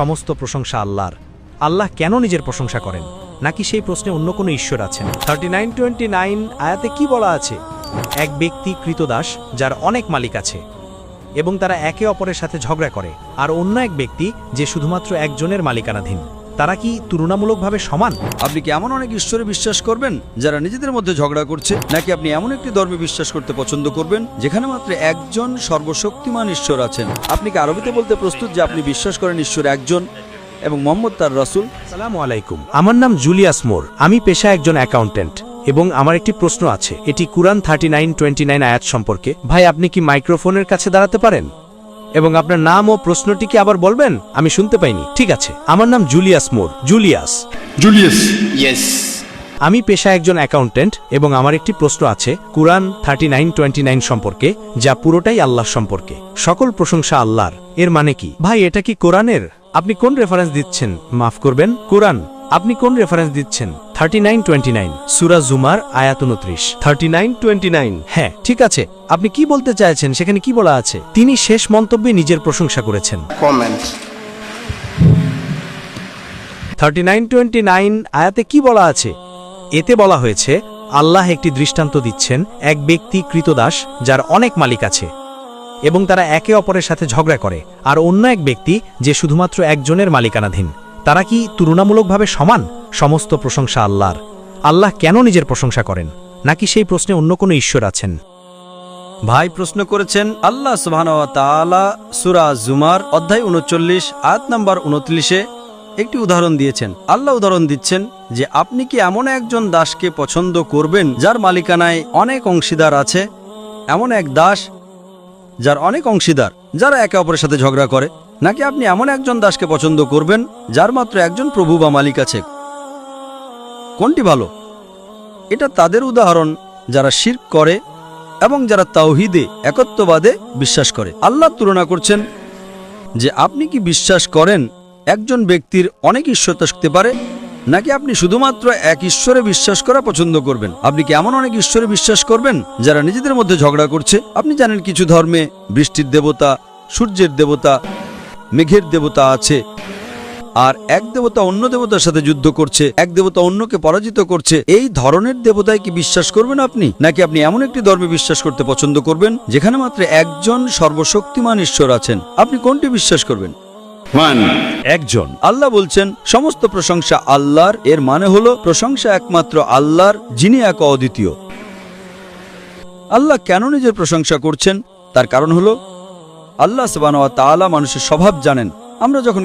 সমস্ত প্রশংসা আল্লাহর। আল্লাহ কেন নিজের প্রশংসা করেন, নাকি সেই প্রশ্নে অন্য কোনো ঈশ্বর আছেন? 39:29 আয়াতে কি বলা আছে? এক ব্যক্তি কৃতদাস যার অনেক মালিক আছে এবং তারা একে অপরের সাথে ঝগড়া করে, আর অন্য এক ব্যক্তি যে শুধুমাত্র একজনের মালিকানাধীন। তারা কি তুলনামূলকভাবে সমান? আপনি কি এমন অনেক ঈশ্বরে বিশ্বাস করবেন যারা নিজেদের মধ্যে ঝগড়া করছে, নাকি আপনি এমন একটি ধর্মে বিশ্বাস করতে পছন্দ করবেন যেখানে মাত্র একজন সর্বশক্তিমান ঈশ্বর আছেন? আপনি কি আরবিতে বলতে প্রস্তুত যে আপনি বিশ্বাস করেন ঈশ্বর একজন এবং মোহাম্মদ তার রাসূল? আসসালামু আলাইকুম, আমার নাম জুলিয়াস মোর। আমি পেশা একজন অ্যাকাউন্টেন্ট এবং আমার একটি প্রশ্ন আছে। এটি কুরআন 39:29 আয়াত সম্পর্কে। ভাই, আপনি কি মাইক্রোফোনের কাছে দাঁড়াতে পারেন এবং আপনার নাম ও প্রশ্নটিকে আবার বলবেন? আমি শুনতে পাইনি। ঠিক আছে, আমার নাম জুলিয়াস মোর। জুলিয়াস। ইয়েস। আমি পেশা একজন অ্যাকাউন্টেন্ট এবং আমার একটি প্রশ্ন আছে কুরআন 39:29 সম্পর্কে, যা পুরোটাই আল্লাহ সম্পর্কে। সকল প্রশংসা আল্লাহর। এর মানে কি? ভাই, এটা কি কোরআনের? আপনি কোন রেফারেন্স দিচ্ছেন? মাফ করবেন, কোরআন। আপনি কোন রেফারেন্স দিচ্ছেন? 39:29 সূরা জুমার আয়াত 29। 39:29। হ্যাঁ, ঠিক আছে। আপনি কি বলতে চাইছেন? সেখানে কি বলা আছে? তিনি শেষ মন্তব্যে নিজের প্রশংসা করেছেন। কমেন্ট। 39:29 আয়াতে কি বলা আছে? এতে বলা হয়েছে আল্লাহ একটি দৃষ্টান্ত দিচ্ছেন এক ব্যক্তি কৃতদাস যার অনেক মালিক আছে এবং তারা একে অপরের সাথে ঝগড়া করে, আর অন্য এক ব্যক্তি যে শুধুমাত্র একজনের মালিকানাধীন। তারা কি তুলনামূলকভাবে সমান? সমস্ত প্রশংসা আল্লাহর। আল্লাহ কেন নিজের প্রশংসা করেন, নাকি সেই প্রশ্নে অন্য কোনো ঈশ্বর আছেন? ভাই প্রশ্ন করেছেন আল্লাহ সুবহানাহু ওয়া তাআলা সূরা জুমার অধ্যায় 39 আয়াত নাম্বার 29-এ একটি উদাহরণ দিয়েছেন। আল্লাহ উদাহরণ দিচ্ছেন যে আপনি কি এমন একজন দাসকে পছন্দ করবেন যার মালিকানায় অনেক অংশীদার আছে, এমন এক দাস যার অনেক অংশীদার যারা একে অপরের সাথে ঝগড়া করে, নাকি আপনি এমন একজন দাসকে পছন্দ করবেন যার মাত্র একজন প্রভু বা মালিক আছে? কোনটি ভালো? এটা তাদের উদাহরণ যারা শিরক করে এবং যারা তাওহীদে একত্ববাদে বিশ্বাস করে। আল্লাহ তুলনা করছেন যে আপনি কি বিশ্বাস করেন একজন ব্যক্তির অনেক ঈশ্বর থাকতে পারে, নাকি আপনি শুধুমাত্র এক ঈশ্বরে বিশ্বাস করা পছন্দ করবেন? আপনি কি এমন অনেক ঈশ্বরে বিশ্বাস করবেন যারা নিজেদের মধ্যে ঝগড়া করছে? আপনি জানেন কিছু ধর্মে বৃষ্টির দেবতা, সূর্যের দেবতা, মেঘের দেবতা আছে, আর এক দেবতা অন্য দেবতার সাথে যুদ্ধ করছে, এক দেবতা অন্যকে পরাজিত করছে। এই ধরনের দেবতায় কি বিশ্বাস করবেন আপনি, নাকি আপনি এমন একটি ধর্মে বিশ্বাস করতে পছন্দ করবেন যেখানে মাত্র একজন সর্বশক্তিমান ঈশ্বর আছেন? আপনি কোনটি বিশ্বাস করবেন? একজন। আল্লাহ বলছেন সমস্ত প্রশংসা আল্লাহর। এর মানে হলো প্রশংসা একমাত্র আল্লাহর, যিনি এক অদ্বিতীয়। আল্লাহ কেন নিজের প্রশংসা করছেন? তার কারণ হলো আল্লাহ সুবহানাহু ওয়া তাআলা মানুষের স্বভাব জানেন। আমরা যখন